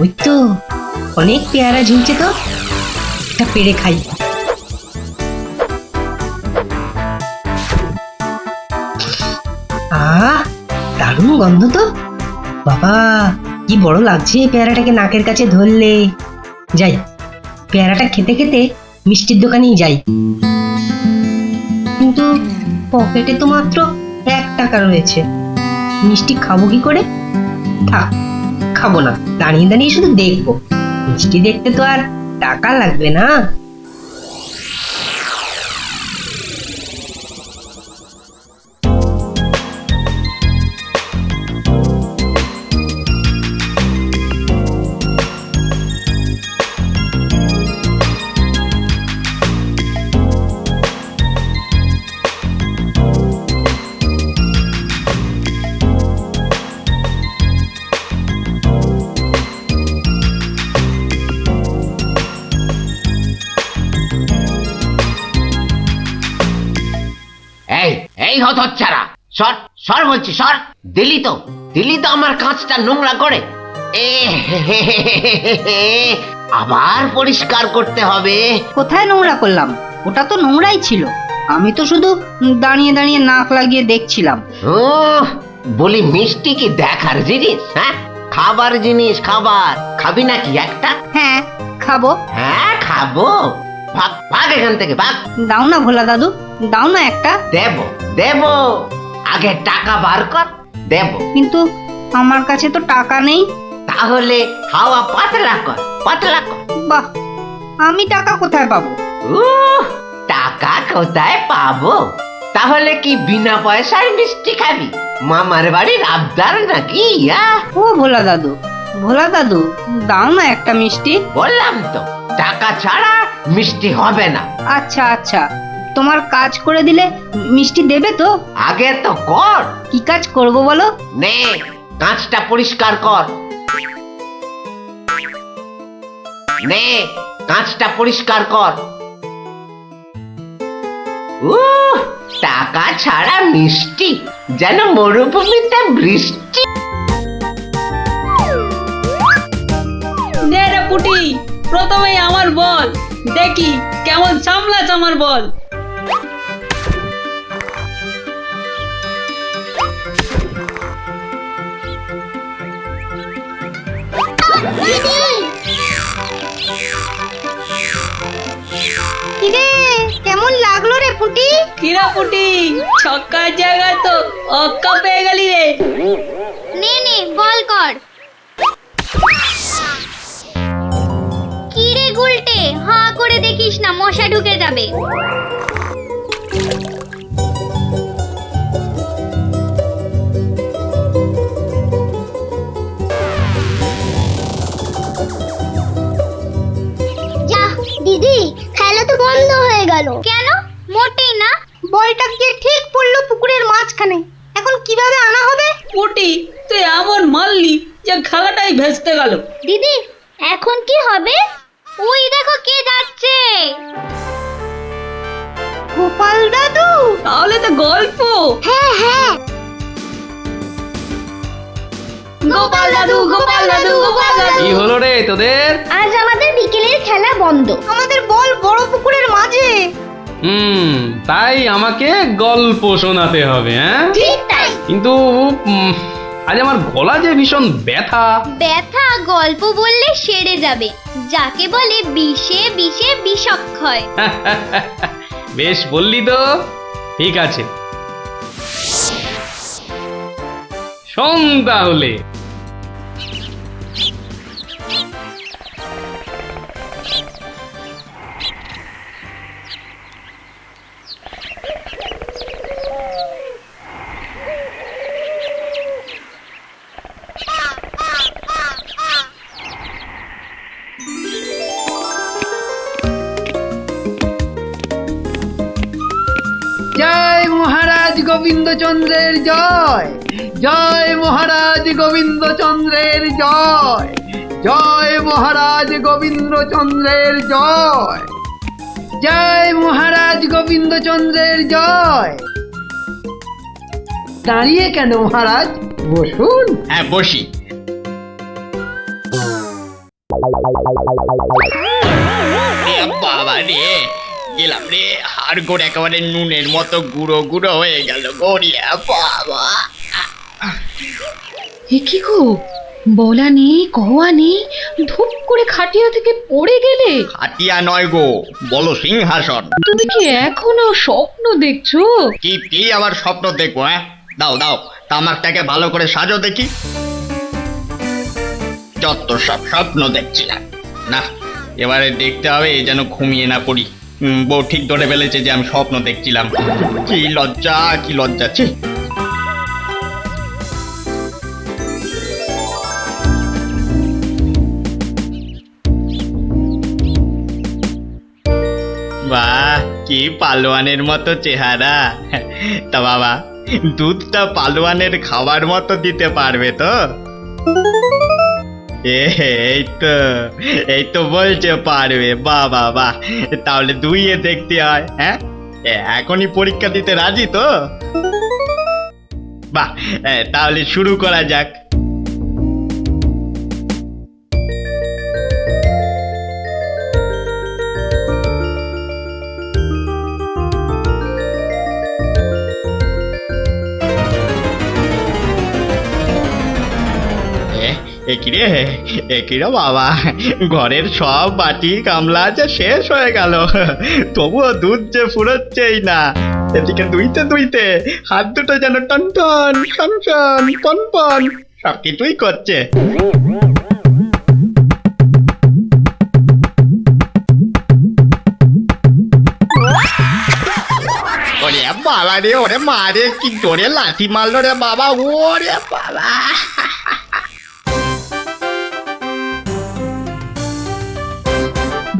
ওই তো অনেক পেয়ারা ঝুলছে, তো একটা পেড়ে খাই। আহ, দারুণ গন্ধ তো। বাবা, কি বড় লাগছে পেয়ারাটাকে নাকের কাছে ধরলে। যাই, পেয়ারাটা খেতে খেতে মিষ্টির দোকানেই যাই। কিন্তু পকেটে তো মাত্র 1 টাকা রয়েছে, মিষ্টি খাবো কি করে? থাক, খাবো না, দাঁড়িয়ে দাঁড়িয়ে শুধু দেখবো। মিষ্টি দেখতে তো আর টাকা লাগবে না। এই হতচ্ছাড়া, সর সর বলছি, সর। দিলি তো আমার কাঁচটা নোংরা করে। আবার পরিষ্কার করতে হবে। কোথায় নোংরা করলাম? ওটা তো নোংরাই ছিল। আমি তো শুধু দাঁড়িয়ে দাঁড়িয়ে নাক লাগিয়ে দেখছিলাম। বলি, মিষ্টি কি দেখার জিনিস? হ্যাঁ, খাবার জিনিস। খাবার খাবি নাকি একটা? হ্যাঁ, খাবো। হ্যাঁ, খাবো। ভাগ ভাগ এখান থেকে, ভাগ। দাও না ভোলা দাদু, দাও না একটা। দেব, আগে টাকা বার কর, দেব। কিন্তু আমার কাছে তো টাকা নেই। তাহলে হাওয়া পাতলা কর। বাহ, আমি টাকা কোথায় পাবো? টাকা কোথায় পাবো? তাহলে কি বিনা পয়সায় মিষ্টি খাবি? মামার বাড়ির আবদার নাকি? ও ভোলা দাদু, দাও না একটা মিষ্টি। বললাম তো, টাকা ছাড়া মিষ্টি হবে না। আচ্ছা, তোমার কাজ করে দিলে মিষ্টি দেবে তো? আগে তো কর। কি কাজ করব বলো? নে, কাঁচটা পরিষ্কার কর। নে, কাঁচটা পরিষ্কার কর। টাকা ছাড়া মিষ্টি যেন মরুভূমিতে বৃষ্টি। নে রে পুটি, প্রথমেই আমার বল, দেখি কেমন সামলাস আমার বল। কিরে, কেমন লাগলো রে পুটি? কিরা পুটি, ছক্কার জায়গায় তো অক্কা পেয়ে গেলি রে। নে বল কর। কি রে গুলটে, হাঁ করে দেখিস না, মশা ঢুকে যাবে। যা দিদি, খেলা তো বন্ধ হয়ে গেল। কেন? মোটেই না। বলটা গিয়ে ঠিক পড়লো পুকুরের মাঝখানে। এখন কিভাবে আনা হবে? পুটি, তুই এমন মারলি যে খেলাটাই ভেস্তে গেল। দিদি, এখন কি হবে? ওই দেখো কে যাচ্ছে। গোপাল দাদু। তাহলে তো গল্প। হ্যাঁ, গোপাল দাদু। কি হলো রে তোদের? আজ আমাদের বিকেলের খেলা বন্ধ। আমাদের বল বড় পুকুরের মাঝে। তাই আমাকে গল্প শোনাতে হবে? হ্যাঁ, ঠিক তাই। কিন্তু আজ আমার গলা যে ভীষণ ব্যথা। গল্প বললে সেরে যাবে, যাকে বলে বিষে বিষে বিষক্ষয়। বেশ বললি তো, ঠিক আছে, শোন তাহলে। জয় মহারাজ গোবিন্দচন্দ্রের জয়। জয় মহারাজ গোবিন্দচন্দ্রের জয়। জয় মহারাজ গোবিন্দচন্দ্রের জয়। জয় মহারাজ গোবিন্দচন্দ্রের জয়। দাঁড়িয়ে কেন মহারাজ, বসুন। হ্যাঁ, বসি। বাবা রে, গেলাম রে, হাড়গোড় একেবারে নুনের মতো গুঁড়ো গুঁড়ো হয়ে গেল গড়িয়া বাবা। এ কি গো, বলা নেই কওয়া নেই, ধূপ করে খাটিয়া থেকে পড়ে গেলে। হাতিয়া নয় গো, বলো সিংহাসন। তুমি কি এখনো স্বপ্ন দেখছো? কি কি আবার স্বপ্ন দেখবো? হ্যাঁ, দাও দাও তামাকটাকে ভালো করে সাজো দেখি। যত সব স্বপ্ন দেখছিলাম, না এবারে দেখতে হবে যেন ঘুমিয়ে না পড়ি। বউ ঠিক ধরে ফেলেছে যে আমি স্বপ্ন দেখছিলাম। কি লজ্জা, কি লজ্জা, ছি। বাহ, কি পালোয়ানের মতো চেহারা। তা বাবা, দুধটা পালোয়ানের খাবার মতো দিতে পারবে তো? এই তো বলছে পারবে। বাহ বাহ বাহ, তাহলে দুইয়ে দেখতে হয়। হ্যাঁ, এখনই পরীক্ষা দিতে রাজি তো? বাহ, তাহলে শুরু করা যাক। একিরে বাবা, ঘরের সব বাটি গামলা যে শেষ হয়ে গেল, তবুও দুধ যে ফুরোচ্ছেই না। এদিকে দুইতে দুইতে হাত দুটো যেন টন টন টন টন পন পন সব কিছুই করছে। ওরে বাবা রে, ওরে মা রে, কি জোরে লাথি মারলো রে বাবা, ওরে বাবা।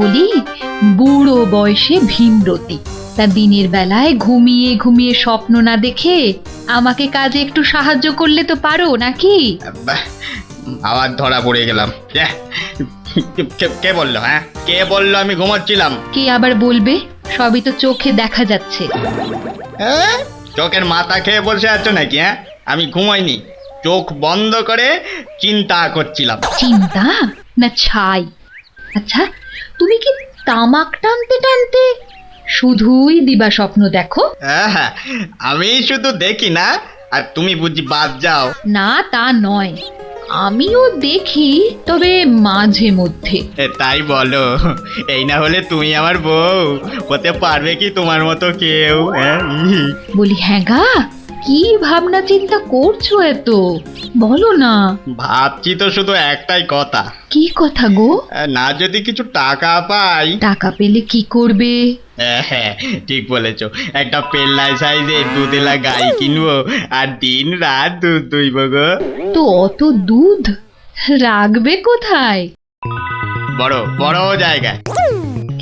বলি, বুড়ো বয়সে ভীমরতি, তা দিনের বেলায় ঘুমিয়ে ঘুমিয়ে স্বপ্ন না দেখে আমাকে কাজে একটু সাহায্য করলে তো পারো নাকি? আবার ধরা পড়ে গেলাম। কে বললো? হ্যাঁ, কে বললো আমি ঘুমাচ্ছিলাম? কে আবার বলবে? সবই তো চোখে দেখা যাচ্ছে। চোখের মাথা খেয়ে বসে আছো নাকি? হ্যাঁ, আমি ঘুমাইনি, চোখ বন্ধ করে চিন্তা করছিলাম। চিন্তা না ছাই? আচ্ছা, তুমি কি তামাক টানতে টানতে শুধুই দিবা স্বপ্ন দেখো? হ্যাঁ, আমি শুধু দেখি না, আর তুমি বুঝি বাদ যাও? না, তা নয়, আমিও দেখি, তবে মাঝে মধ্যে। তাই বলো? এই না হলে তুমি আমার বউ হতে পারবে কি তোমার মতো কেউ? বলি, হ্যাঁ গা, কি ভাবনা চিন্তা করছো এত? বলো না। ভাবছি তো শুধু একটাই কথা। কি কথা গো? না যদি কিছু টাকা পাই। টাকা পেলে কি করবে? হ্যাঁ, ঠিক বলেছো, একটা পেল্লাই সাইজের দুধেলা গাই কিনবো আর দিন রাত দুধ দুইব গো। তো অত দুধ রাখবে কোথায়? বড় বড় জায়গায়।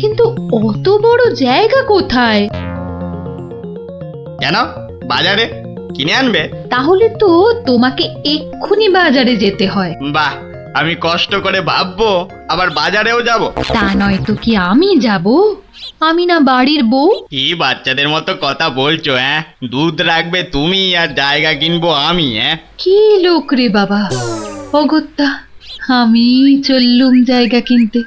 কিন্তু অত বড় জায়গা কোথায়? কেন, বাজারে কিনে আনবে? তাহলে তো তোমাকে এক্ষুনি বাজারে যেতে হয়। বাহ, আমি কষ্ট করে ভাববো আবার বাজারেও যাব? তা নয় তো কি আমি যাব? আমি না বাড়ির বউ? কি বাচ্চাদের মতো কথা বলছো? হ্যাঁ, দুধ রাখবে তুমি আর জায়গা কিনবো আমি? হ্যাঁ, কি লোক রে বাবা, অগত্যা আমি চললুম জায়গা কিনতে।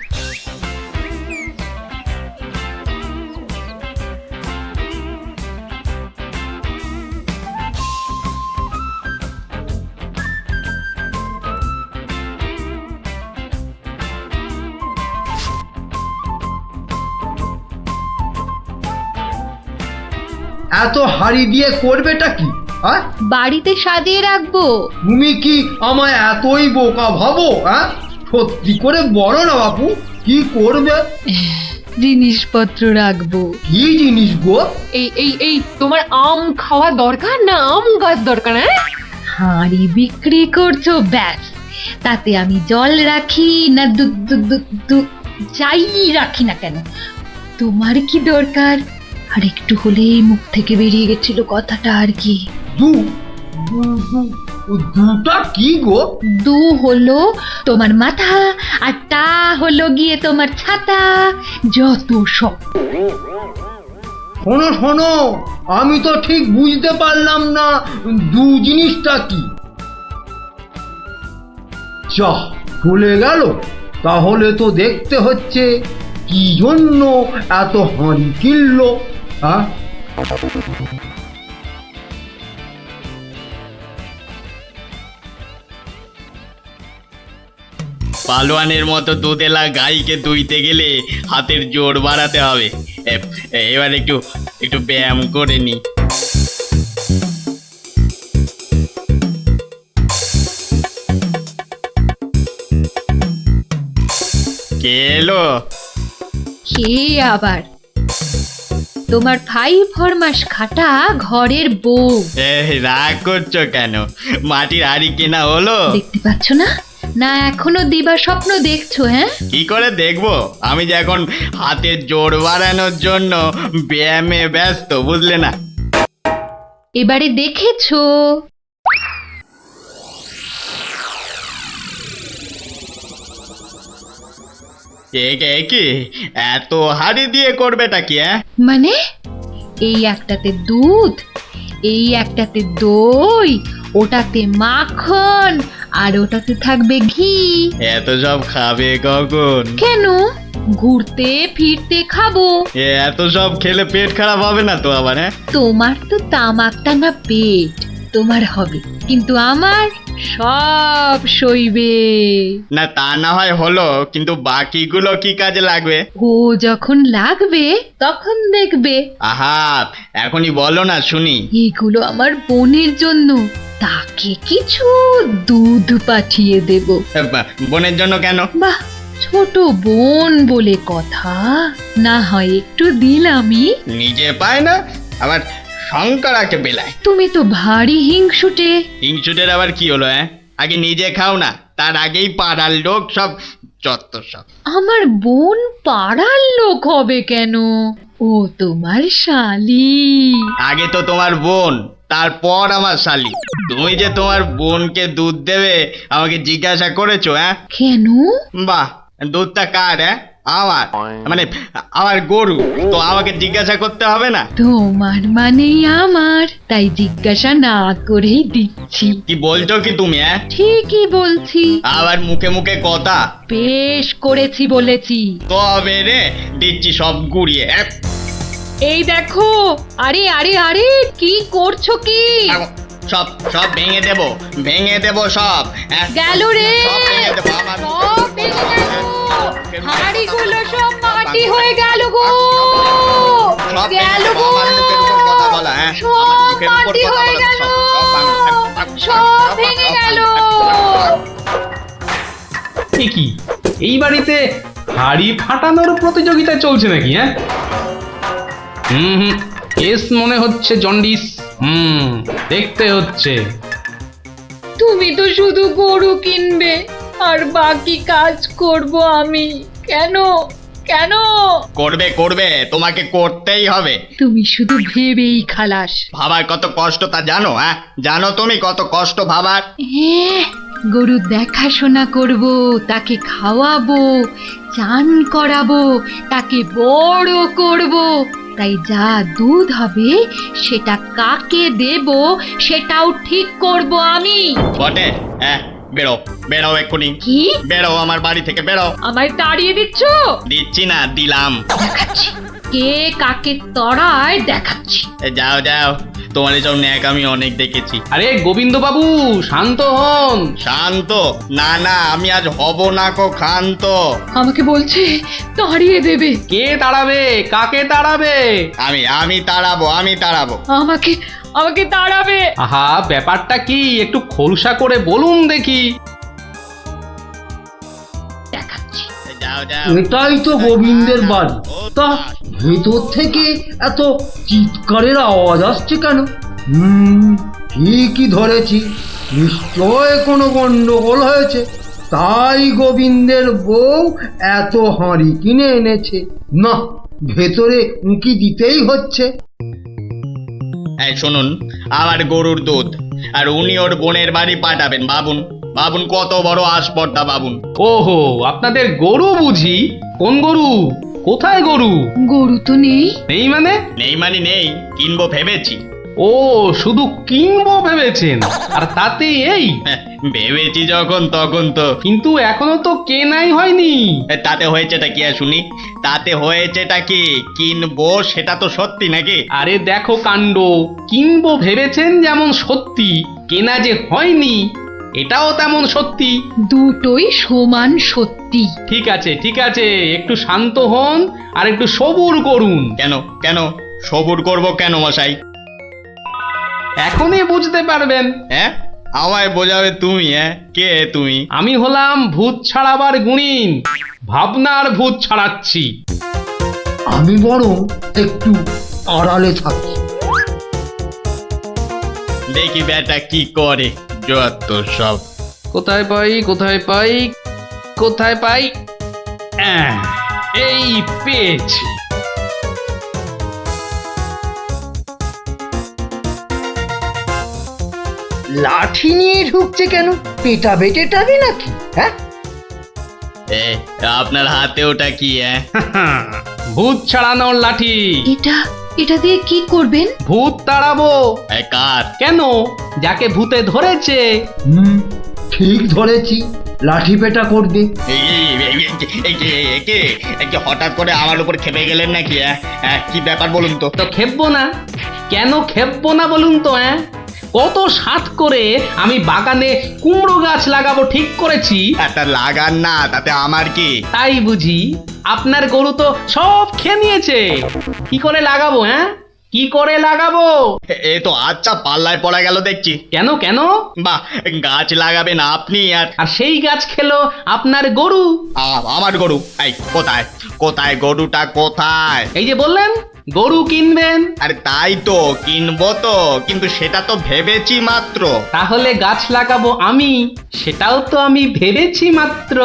এত হাড়ি দিয়ে করবেটা কি? বাড়িতে সাজিয়ে রাখবো। তুমি কি আমায় এতই বোকা ভাবো? সত্যি করে বলো না বাপু, কি করবে? জিনিসপত্র রাখবো। কি জিনিস গো? এই এই এই তোমার আম খাওয়া দরকার না আম গাছ দরকার? হাঁড়ি বিক্রি করছো, ব্যাস। তাতে আমি জল রাখি না দুধ যাই রাখি না কেন, তোমার কি দরকার? আর একটু হলেই মুখ থেকে বেরিয়ে গেছিল কথাটা আর কি। দুটা কি গো? দু হলো তোমার মাথা, আর টা হলো গিয়ে তোমার ছাতা, যত সব। শোনো শোনো, আমি তো ঠিক বুঝতে পারলাম না দু জিনিসটা কি। যা, চলে গেল। তাহলে তো দেখতে হচ্ছে কি জন্য এত হাঁড়ি কিনলো, হ্যাঁ? পালোয়ানের মতো দুধেলা গাইকে দুইতে গেলে হাতের জোর বাড়াতে হবে। এবার একটু একটু ব্যায়াম করে নি। কে এলো? কে আবার? তোমার ভাই ফরমাস খাটা ঘরের বউ। রাগ করছো কেন? মাটির হাড়ি কেনা হলো? দেখতে পাচ্ছ না? না এখনো দিবা স্বপ্ন দেখছো? হ্যাঁ, কি করে দেখবো? আমি যে এখন হাতের জোর বাড়ানোর জন্য ব্যায়ামে ব্যস্ত, বুঝলে না? এবারে দেখেছো? কি এত হাড়ি দিয়ে করবেটা কি? মানে এই একটাতে দুধ, এই একটাতে দই, ওটাতে মাখন, আর ওটাতে থাকবে ঘি। এত সব খাবে কখন? কেন? ঘুরতে ফিরতে খাবো। এত সব খেলে পেট খারাপ হবে না তো আবার? তোমার তো তামাক টানা পেট, তোমার হবে, কিন্তু আমার সব সইবে। না তা না হয় হলো, কিন্তু বাকিগুলো কি কাজে লাগবে? ও যখন লাগবে তখন দেখবে। আহা, এখনই বলো না শুনি। এগুলো আমার বোনের জন্য, তাকে কিছু দুধ পাঠিয়ে দেব। বোনের জন্য কেন? বাহ, ছোট বোন বলে কথা, না হয় একটু দিলামই। নিজে পায় না, আবার শঙ্করাকে বেলায়। তুমি তো ভারী হিংসুটে। হিংসুটের আবার কি হলো? আগে নিজে খাও না, তার আগেই পাড়ার লোক সব যত সব। আমার বোন পাড়ার লোক হবে কেন? ও তোমার শালি। আগে তো তোমার বোন, তারপর আমার শালি। তুমি যে তোমার বোনকে দুধ দেবে আমাকে জিজ্ঞাসা করেছো? কেন? বাহ, দুধটা কার? আমার, মানে আমার গরু, তো আমাকে জিজ্ঞাসা করতে হবে না? তোমার মানেই আমার, তাই জিজ্ঞাসা না করেই দিচ্ছি। কি বলছো কি তুমি? ঠিকই বলছি। আবার মুখে মুখে কথা। বেশ করেছি বলেছি। তবে রে দিচ্ছি সব গুড়িয়ে। এই দেখো, আরে আরে আরে, কি করছো কি? সব সব ভেঙে দেবো, ভেঙে দেবো সব। গেল রে, সব ভেঙে দেবো আমার। সব ভেঙে গেল। হাঁড়িগুলো সব মাটি হয়ে গেল গো, সব গেল গো, আমার মুখের উপর কথা বলা। সব মাটি হয়ে গেল, সব ভেঙে গেল। কি এই বাড়িতে হাড়ি ফাটানোর প্রতিযোগিতা চলছে নাকি? হুম, কেস মনে হচ্ছে জন্ডিস। দেখতে হচ্ছে। তুমি তো শুধু গরু কিনবে আর বাকি কাজ করব আমি। কেন কেন? করবে করবে, তোমাকে করতেই হবে। তুমি শুধু ভেবেই খালাস। ভাবার কত কষ্ট তা জানো? জানো তুমি কত কষ্ট ভাবার? গরু দেখাশোনা করব, তাকে খাওয়াবো, চান করাবো, তাকে বড় করব, তাই যা দুধ হবে সেটা কাকে দেব সেটাও ঠিক করব আমি। বটে? বেরো বেরো এক্ষুনি। কি? বেরো আমার বাড়ি থেকে, বেরো। আমায় তাড়িয়ে দিচ্ছ? দিচ্ছি না, দিলাম। দেখাচ্ছি কে কাকে তড়ায়, দেখাচ্ছি। যাও যাও, তোমার এসব ন্যাক আমি অনেক দেখেছি। আরে গোবিন্দ বাবু, শান্ত হন। শান্ত? না না, আমি আজ হব না কো ক্ষান্ত। আমাকে বলছে তাড়িয়ে দেবে। কে তাড়াবে? কাকে তাড়াবে? আমি তাড়াবো, আমি তাড়াবো। আমাকে আমাকে তাড়াবে। আহা, ব্যাপারটা কি একটু খোলসা করে বলুন দেখি। দেখাচ্ছি। যাও যাও। এটাই তো গোবিন্দের বাড়ি। তা ভেতর থেকে এত চিৎকারের আওয়াজ আসছে কেন? ঠিকই ধরেছি, নিশ্চয় কোনো গন্ডগোল হয়েছে, তাই গোবিন্দের বউ এত হাঁড়ি কিনে এনেছে। না, ভেতরে উঁকি দিতেই হচ্ছে। এই শুনুন, আমার গরুর দুধ, আর উনি ওর বোনের বাড়ি পাঠাবেন। ভাবুন ভাবুন কত বড় আসপর্দা, ভাবুন। ওহো, আপনাদের গরু বুঝি? কোন গরু? কোথায় গরু? গরু তো নেই। নেই মানে? নেই মানে নেই, কিনবো ভেবেছি। ও শুধু কিনবো ভেবেছেন, আর তাতে এই? ভেবেছি যখন তখন তো। কিন্তু এখনো তো কেনাই হয়নি। তাতে হয়েছেটা কি আর শুনি? তাতে হয়েছেটা কি? কিনবো সেটা তো সত্যি নাকি? আরে দেখো কাণ্ড, কিনবো ভেবেছেন যেমন সত্যি, কেনা যে হয়নি এটাও তেমন সত্যি। দুটোই সমান সত্যি। ঠিক আছে ঠিক আছে, একটু শান্ত হন আর একটু সবুর করুন। কেন কেন সবুর করব কেন মশাই? এখনই বুঝতে পারবেন। হ্যাঁ, আমায় বোঝাবে তুমি? কে তুমি? আমি হলাম ভূত ছাড়াবার গুণিন, ভাবনার ভূত ছাড়াচ্ছি। আমি বরং একটু আড়ালে থাকি। দেখি বেটা কি করে, যত সব। কোথায় পাই কোথায় পাই কোথায় পাই, এই পেয়েছি। লাঠি নিয়ে ঢুকছে কেন? পেটাবে টেটাবে নাকি? হ্যাঁ, এ, আপনার হাতে ওটা কি? ভূত ছাড়ানোর লাঠি। এটা দিয়ে কি করবেন? ভূত তাড়াবো। কার? কেন, যাকে ভূতে ধরেছে। ঠিক ধরেছি, লাঠি পেটা করবে। হঠাৎ করে আমার উপর খেপে গেলেন নাকি? কি ব্যাপার বলুন তো? তো খেপবো না কেন? খেপবো না বলুন তো? কত সাধ করে আমি বাগানে কুমড়ো গাছ লাগাবো ঠিক করেছি। একটা লাগান না, তাতে আমার কি? তাই বুঝি? আপনার গরু তো সব খেয়ে নিয়েছে। কি করে লাগাবো? কি করে লাগাবো? এ তো আচ্ছা পাল্লায় পড়া গেল দেখছি। কেন কেন? বাহ, গাছ লাগাবেন আপনি আর সেই গাছ খেলো আপনার গরু। আমার গরু? এই কোথায় কোথায় গরুটা কোথায়? এই যে বললেন গরু কিনবেন। আরে তাই তো, কিনবো তো, কিন্তু সেটা তো ভেবেছি মাত্র। তাহলে গাছ লাগাবো আমি, সেটাও তো আমি ভেবেছি মাত্র।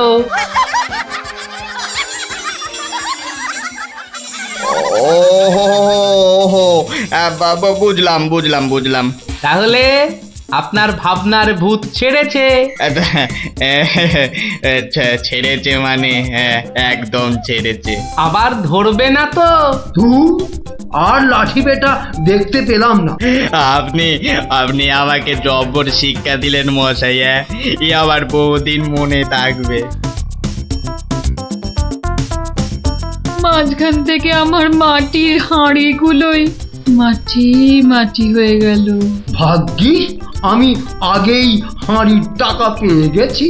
ওহো, বুঝলাম বুঝলাম বুঝলাম। তাহলে আপনার ভাবনার ভূত ছেড়েছে। ছেড়েছে মানে? একদম ছেড়েছে। আবার ধরবে না তো? আর লাঠি পেটা দেখতে পেলাম না। আপনি আপনি আমাকে জব্বর শিক্ষা দিলেন মশাই। এ আবার বহুদিন মনে থাকবে। মাঝখান থেকে আমার মাটির হাঁড়িগুলোই মাটি মাটি হয়ে গেল। ভাগ্যিস আমি আগেই হাঁড়ির টাকা পেয়ে গেছি।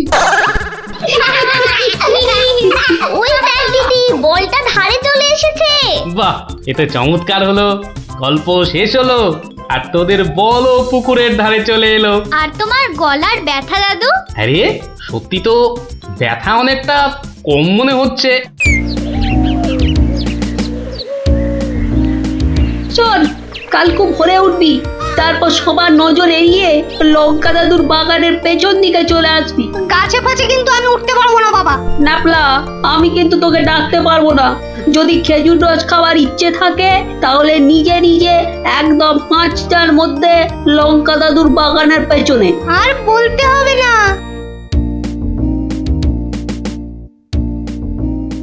ওই দেখ দিদি, বলটা ধারে চলে এসেছে। বাহ, এতে চমৎকার হলো। গল্প শেষ হলো আর তোদের বলও পুকুরের ধারে চলে এলো। আর তোমার গলার ব্যথা দাদু? আরে সত্যি তো ব্যথা অনেকটা কম মনে হচ্ছে। চল, কালকে ভোরে উঠবি, তারপর সবার নজর এড়িয়ে লঙ্কা দাদুর বাগানের পেছন দিকে চলে আসবি। গাছে ফাছে কিন্তু আমি উঠতে পারবো না বাবা। নাপলা, আমি কিন্তু তোকে ডাকতে পারবো না। যদি খেজুর রস খাওয়ার ইচ্ছে থাকে তাহলে নিজে নিজে একদম 5টার মধ্যে লঙ্কা দাদুর বাগানের পেছনে। আর বলতে হবে না।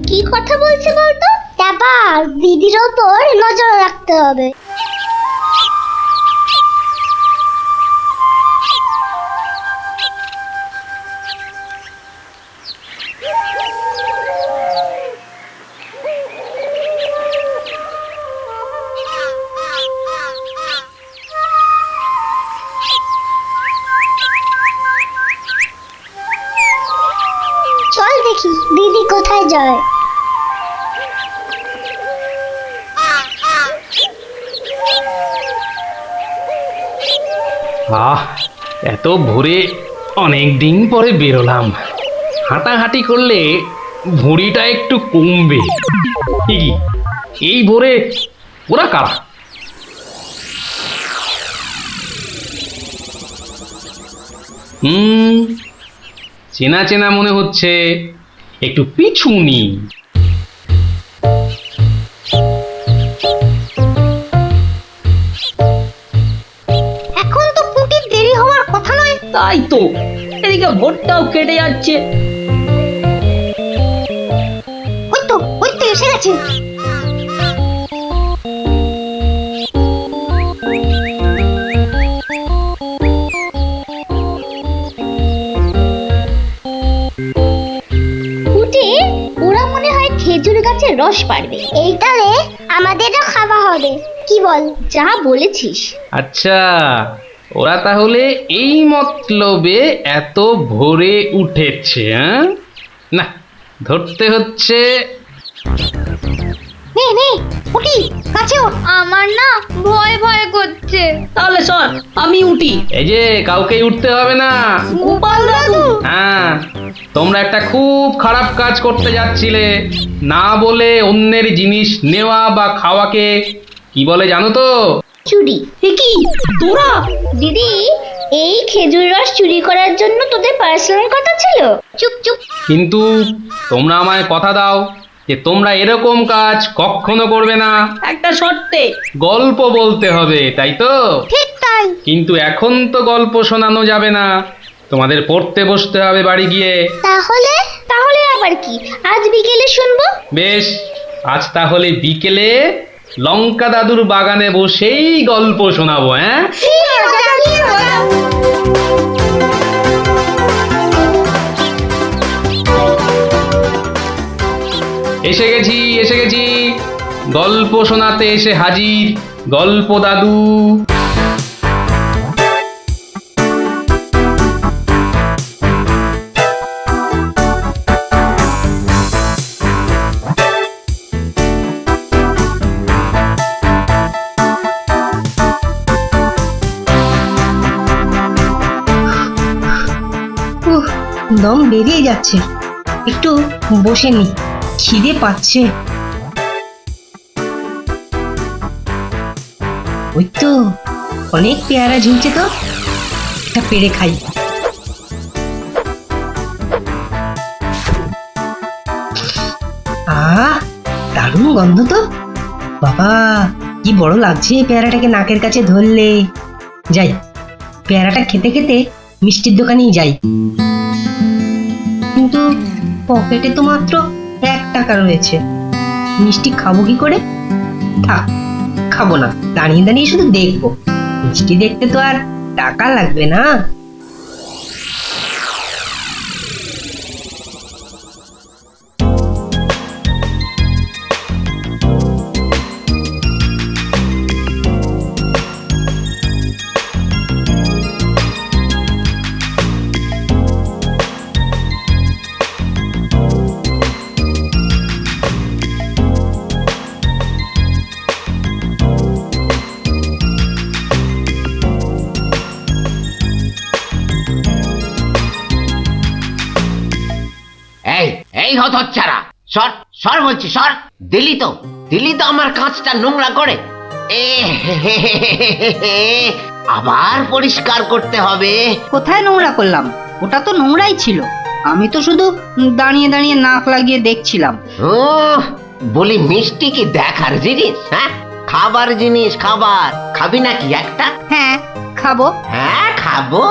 কি কথা বলছে বলতো? ব্যাপার দিদির ওপর নজর রাখতে হবে। চল দেখি দিদি কোথায় যায়। এত ভোরে অনেক দিন পরে বেরোলাম। হাঁটাহাঁটি করলে ভুঁড়িটা একটু কমবে। ঠিকই, এই ভোরে ওরা কারা? চেনা চেনা মনে হচ্ছে, একটু পিছু নি। এখন তো পুটির দেরি হওয়ার কথা নয়। তাই তো, এদিকে ভোরটাও কেটে যাচ্ছে। ওই তো এসে গেছে। খেজুর গাছের রস পারবে। এইটারে আমাদেরও খাওয়া হবে, কি বল? যা বলেছিস। আচ্ছা, ওরা তাহলে এই মতলবে এত ভোরে উঠেছে, হ্যাঁ? না, ধরতে হচ্ছে। নে নে উঠি, কাছে ওঠ। আমার না ভয় ভয় করছে। তাহলে শোন, আমি উঠি। এই যে, কাউকেই উঠতে হবে না। গোপাল দাদু, হ্যাঁ, তোমরা একটা খুব খারাপ কাজ করতে যাচ্ছিলে। না বলে অন্যের জিনিস নেওয়া বা খাওয়াকে কি বলে জানো তো? চুরি। কি তোরা? দিদি, এই খেজুর রস চুরি করার জন্য তোদের পার্সোনাল কথা ছিল? চুপ চুপ। কিন্তু তোমরা আমায় কথা দাও যে তোমরা এরকম কাজ কখনো করবে না। একটা শর্তে। গল্প বলতে হবে, তাই তো? ঠিক তাই। কিন্তু এখন তো গল্প শোনানো যাবে না, তোমাদের পড়তে বসতে হবে বাড়ি গিয়ে। তাহলে তাহলে আবার কি? আজ বিকেলে শুনবো। বেশ, আজ তাহলে বিকেলে লঙ্কা দাদুর বাগানে বসেই গল্প শোনাবো, হ্যাঁ? এসে গেছি, এসে গেছি, গল্প শোনাতে এসে হাজির গল্প দাদু। উহ, দম বেরিয়ে যাচ্ছে, একটু বসে নি, খিদে পাচ্ছে। ওই তো অনেক পেয়ারা ঝুলছে, তো একটা পেড়ে খাই। আহ, দারুণ গন্ধ তো। বাবা, কি বড় লাগছে পেয়ারাটাকে নাকের কাছে ধরলে। যাই, পেয়ারাটা খেতে খেতে মিষ্টির দোকানেই যাই। কিন্তু পকেটে তো মাত্র 1 টাকা রয়েছে, মিষ্টি খাবো কি করে? থাক, খাবো না, দাঁড়িয়ে দাঁড়িয়ে শুধু দেখবো। মিষ্টি দেখতে তো আর টাকা লাগবে না। এই এই হতচ্ছাড়া, সর সর বলছি, সর। দিলি তো আমার কাঁচটা নোংরা করে। এ আবার পরিষ্কার করতে হবে। কোথায় নোংরা করলাম? ওটা তো নোংরাই ছিল। আমি তো শুধু দাঁড়িয়ে দাঁড়িয়ে নাক লাগিয়ে দেখছিলাম। বলি, মিষ্টি কি দেখার জিনিস? হ্যাঁ, খাবার জিনিস, খাবার। খাবি নাকি একটা? হ্যাঁ, খাবো। হ্যাঁ, খাবো।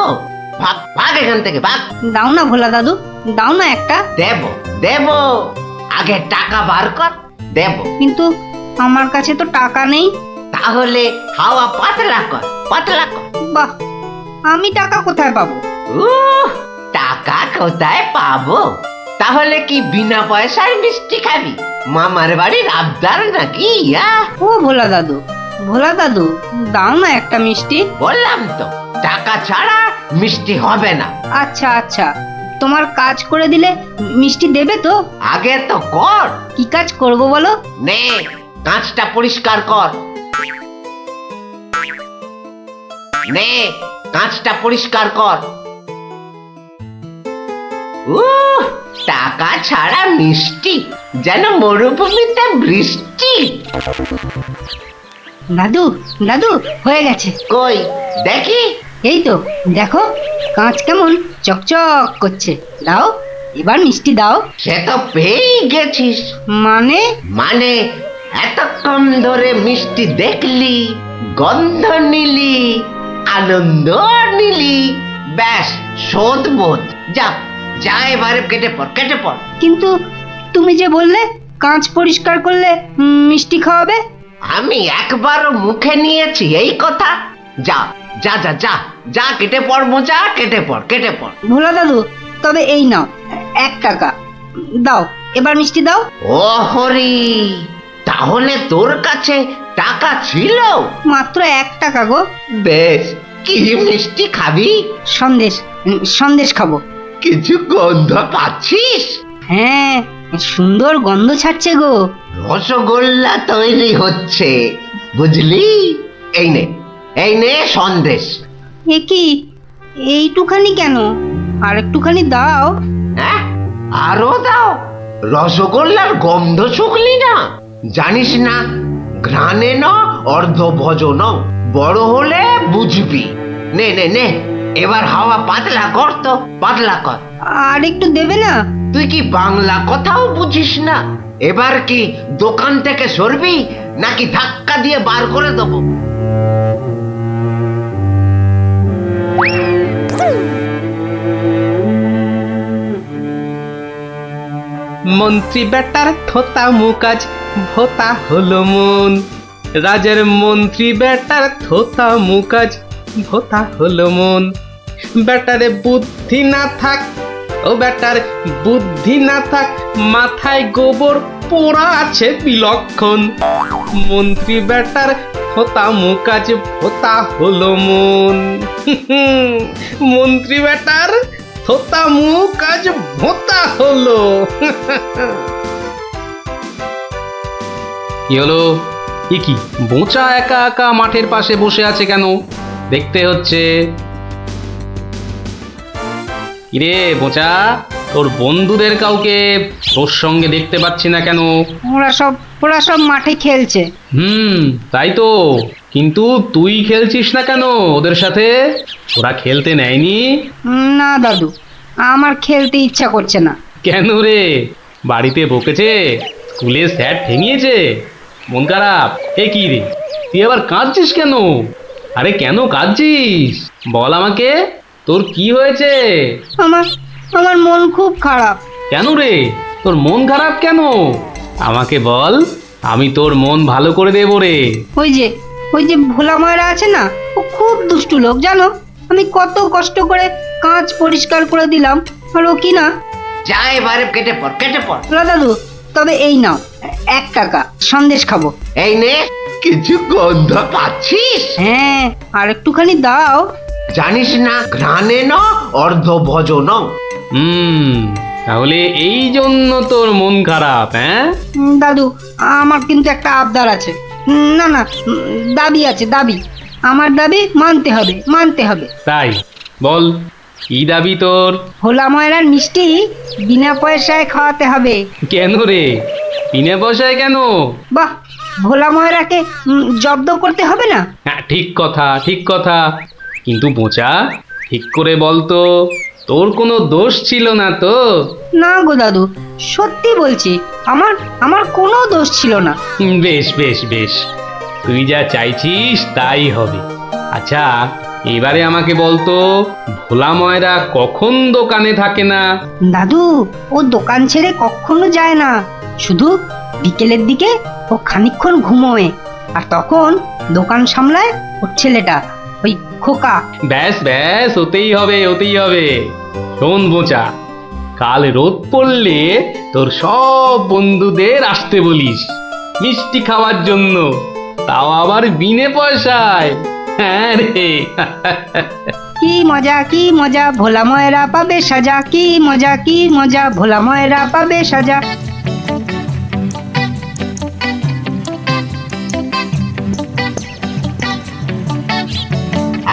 ভাগ ভাগ এখান থেকে, ভাগ। দাও না ভোলা দাদু, দাও না একটা। দেব, আগে টাকা বার কর, দেব। কিন্তু আমার কাছে তো টাকা নেই। তাহলে হাওয়া পাতলা কর, পাতলা কর। বাহ, আমি টাকা কোথায় পাবো? টাকা কোথায় পাবো? তাহলে কি বিনা পয়সার মিষ্টি খাবি? মামার বাড়ির আবদার নাকি? ও ভোলা দাদু, ভোলা দাদু, দাও না একটা মিষ্টি। বললাম তো, টাকা ছাড়া মিষ্টি হবে না। আচ্ছা আচ্ছা, তোমার কাজ করে দিলে মিষ্টি দেবে তো? আগে তো কর। কি কাজ করব বলো? নে, কাঁচটা পরিষ্কার কর। নে, কাঁচটা পরিষ্কার কর। টাকা ছাড়া মিষ্টি যেন মরুভূমিতে বৃষ্টি। দাদু দাদু, হয়ে গেছে। কই দেখি? এই তো দেখো, কাঁচ কেমন চকচক করছে। দাও, এবার মিষ্টি দাও। সে তো পেয়েই গেছিস। মানে এতক্ষণ ধরে মিষ্টি দেখলি, গন্ধ নিলি, আনন্দ নিলি, ব্যাস শোধ বোধ। যা যা, এবারে কেটে পড়, কেটে পড়। কিন্তু তুমি যে বললে কাঁচ পরিষ্কার করলে মিষ্টি খাওয়াবে। আমি একবারও মুখে নিয়েছি এই কথা? যা যা যা যা যা, কেটে পড় মোচা, কেটে পড়, কেটে পড়। ভোলা দাদু, তবে এই নাও 1 টাকা। দাও, এবার মিষ্টি দাও। ও হরি, তাহলে তোর কাছে টাকা ছিল? মাত্র 1 টাকা গো। বেশ, কি মিষ্টি খাবি? সন্দেশ, সন্দেশ খাবো। কিছু গন্ধ পাচ্ছিস? হ্যাঁ, সুন্দর গন্ধ ছাড়ছে গো। রসগোল্লা তৈরি হচ্ছে, বুঝলি? এই নে সন্দেশ। এ কি, এইটুখানি কেন? আর একটুখানি দাও। হ্যাঁ, আরো দাও। রসগোল্লার গন্ধ শুকলি না? জানিস না, ঘ্রাণে ন অর্ধ ভজন, বড় হলে বুঝবি। নে নে নে, এবার হাওয়া পাতলা কর তো, পাতলা কর। আর একটু দেবে না? তুই কি বাংলা কথাও বুঝিস না? এবার কি দোকান থেকে সরবি নাকি ধাক্কা দিয়ে বার করে দেবো? মন্ত্রী বেটার থোতা মুকাজ ভোতা হলো মন, রাজার মন্ত্রী বেটার থোতা মুকাজ ভোতা হলো মন। বেটারে বুদ্ধি না থাক, ও বেটার বুদ্ধি না থাক, মাথায় গোবর পোড়া আছে বিলক্ষণ। মন্ত্রী বেটার থোতা মুকাজ ভোতা হলো মন। মন্ত্রী বেটার থোতা মুখ আজ ভোতা হলো। কি হলো? এ কি, বোঁচা একা একা মাঠের পাশে বসে আছে কেন? দেখতে হচ্ছে। কিরে বোঁচা, তোর বন্ধুদের কাউকে তোর সঙ্গে দেখতে পাচ্ছি না কেন? ওরা সব মাঠে খেলছে। তাই তো, কিন্তু তুই খেলছিস না কেন ওদের সাথে? ওরা খেলতে নেয়নি? না দাদু, আমার খেলতে ইচ্ছা করছে না। কেন রে, বাড়িতে বকেছে? স্কুলে স্যার ঠেঙিয়েছে? মন খারাপ? এ কি রে, তুই আবার কাঁদছিস কেন? আরে কেন কাঁদছিস বল আমাকে, তোর কি হয়েছে? আমার মন খুব খারাপ। কেন রে, তোর মন খারাপ কেন? আমাকে বল, আমি তোর মন ভালো করে দেবো রে। ওই যে ভোলা ময়রা আছে না, ও খুব দুষ্টু লোক জানো। আমি কত কষ্ট করে কাঁচ পরিষ্কার করে দিলাম, আর ও কি না। যা এবারে কেটে পড়, কেটে পড়। দাদু, তবে এই নাও 1 টাকা, সন্দেশ খাবো। এই নে, কিছু গন্ধ পাচ্ছিস? হ্যাঁ, আর একটুখানি দাও। জানিস না, ঘ্রাণে ন অর্ধ ভজন। তাহলে এই জন্য তোর মন খারাপ? হ্যাঁ দাদু, আমার কিন্তু একটা আবদার আছে। না, দাবি আছে, দাবি। আমার দাবি মানতে হবে। তাই বল, কি দাবি তোর? ভোলা ময়রার মিষ্টি বিনা পয়সায় খাওয়াতে হবে। কেন রে, বিনা পয়সায় কেন? বাহ, ভোলা ময়রাকে জব্দ করতে হবে না? হ্যাঁ, ঠিক কথা। কিন্তু বোঁচা, ঠিক করে বল তো, তোর কোনো দোষ ছিল না তো? না গো দাদু, সত্যি বলছি, আমার কোনো দোষ ছিল না। বেশ, তুই যা চাইছিস তাই হবে। আচ্ছা, এবারে আমাকে বলতো, ভোলা ময়রা কখন দোকানে থাকে না? দাদু, ও দোকান ছেড়ে কখনো যায় না। শুধু বিকেলের দিকে ও খানিকক্ষণ ঘুমোয়, আর তখন দোকান সামলায় ওর ছেলেটা, ওই খোকা। ব্যাস, ওতেই হবে। শোন বোঁচা, কাল রোদ পড়লে তোর সব বন্ধুদের আসতে বলিস মিষ্টি খাওয়ার জন্য, তাও আবার বিনে পয়সায়। হ্যাঁ রে। কি মজা, ভোলা ময়রা পাবে সাজা। কি মজা, ভোলা ময়রা পাবে সাজা।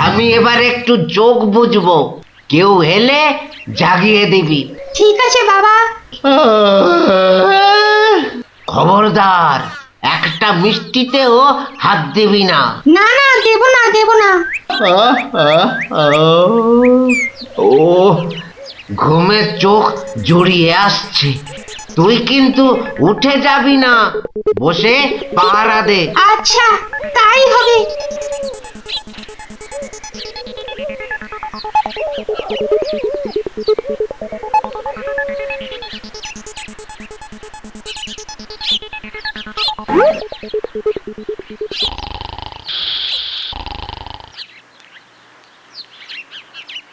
আমি এবার একটু যোগ বুঝবো, কেউ এলে জাগিয়ে দিবি। ঠিক আছে বাবা। খবরদার, একটা মিষ্টিতেও হাত দিবি না। না, দেব না। ও, ঘুমের চোখ জড়িয়ে আসছে। তুই কিন্তু উঠে যাবি না, বসে পাহারা দে। আচ্ছা, তাই হবে।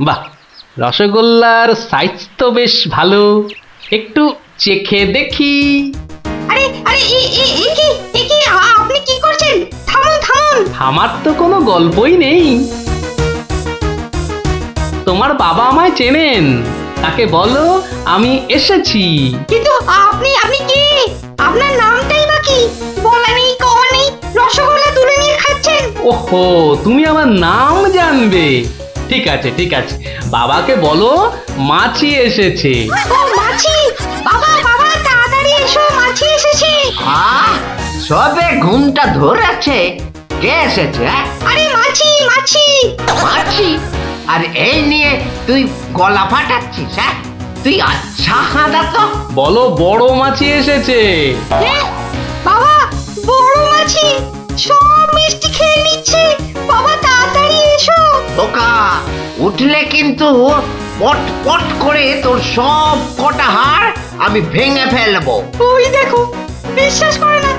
বাহ, রসগোল্লার সাইজ তো বেশ ভালো, একটু চেখে দেখি। আরে আরে এ কি আপনি কি করছেন? থামুন থামুন। আমার তো কোনো গল্পই নেই। তোমার বাবা আমায় চেনেন, তাকে বলো আমি এসেছি। কিন্তু আপনি কি? আপনার নামটাই বা কি? বলা নেই কওয়া নেই, রসগোল্লা তুলে নিয়ে খাচ্ছেন। ওহো, তুমি আমার নাম জানবে? ঠিক আছে ঠিক আছে, বাবাকে বলো মাছি এসেছে। ও মাছি! বাবা বাবা তাড়াতাড়ি এসো, মাছি এসেছে। সবে ঘুমটা ধরেছে, কে এসেছে? আরে মাছি মাছি! মাছি? আর এই নিয়ে তুই গলা ফাটাচ্ছিস? হ্যাঁ, তুই আচ্ছা হাঁদা তো। বলো বড় মাছি এসেছে। বাবা বড় মাছি সব মিষ্টি খেয়ে নিচ্ছে। বাবা তাড়াতাড়ি এসো। বোকা, উঠলে কিন্তু পট পট করে তোর সব কটা হাড় আমি ভেঙে ফেলবো। ওই দেখো, বিশ্বাস করে না,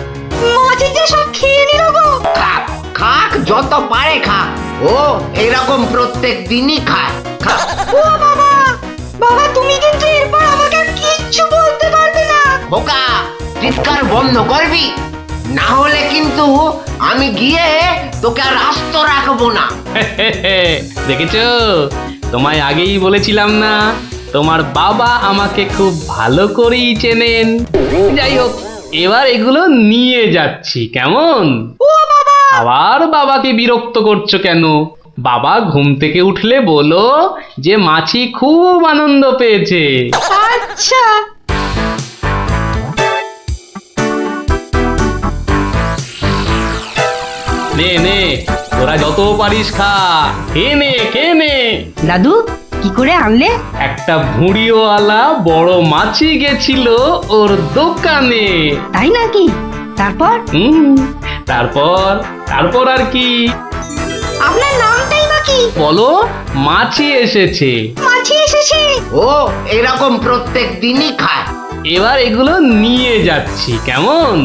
মাছি যে সব খেয়ে নিল গো। খাক খাক, যত পারে খাক। ও এরকম প্রত্যেক দিনই খায়। খাক। ও বাবা, বাবা তুমি কিন্তু এরপর আমাকে আর কিচ্ছু বলতে পারবে না। বোকা, চিৎকার বন্ধ করবি, না হলে কিন্তু আমি গিয়ে তোকে আর আস্ত রাখবো না। দেখেছো, তোমায় আগেই বলেছিলাম না, তোমার বাবা আমাকে খুব ভালো করেই চেনেন। যাই হোক, এবার এগুলো নিয়ে যাচ্ছি, কেমন? আবার বাবাকে বিরক্ত করছো কেন? বাবা ঘুম থেকে উঠলে বলো যে মাছি খুব আনন্দ পেয়েছে। আচ্ছা। নে নে, তোরা যত পারিস খা, খেয়ে নে খেয়ে নে। দাদু কি করে আনলে? একটা ভুঁড়িওয়ালা বড় মাছি গেছিল ওর দোকানে। তাই নাকি? তারপর? তারপর তারপর আর কি? আপনার নামটাই বা কি? বলো মাছি এসেছে। মাছি এসেছে। ও এরকম প্রত্যেক দিনই খায়। এবার এগুলো নিয়ে যাচ্ছি, কেমন?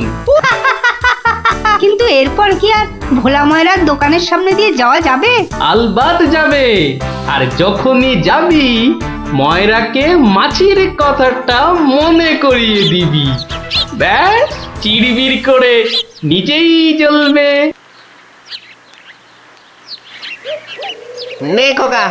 কিন্তু এরপর কি আর ভোলা ময়রার দোকানের সামনে দিয়ে যাওয়া যাবে? আলবাত যাবে। আর যখনই যাবি, ময়রাকে মাছির কথাটা মনে করিয়ে দিবি। ব্যাস, চিড়বিড় করে নিজেই জ্বলবে। নে খোকা,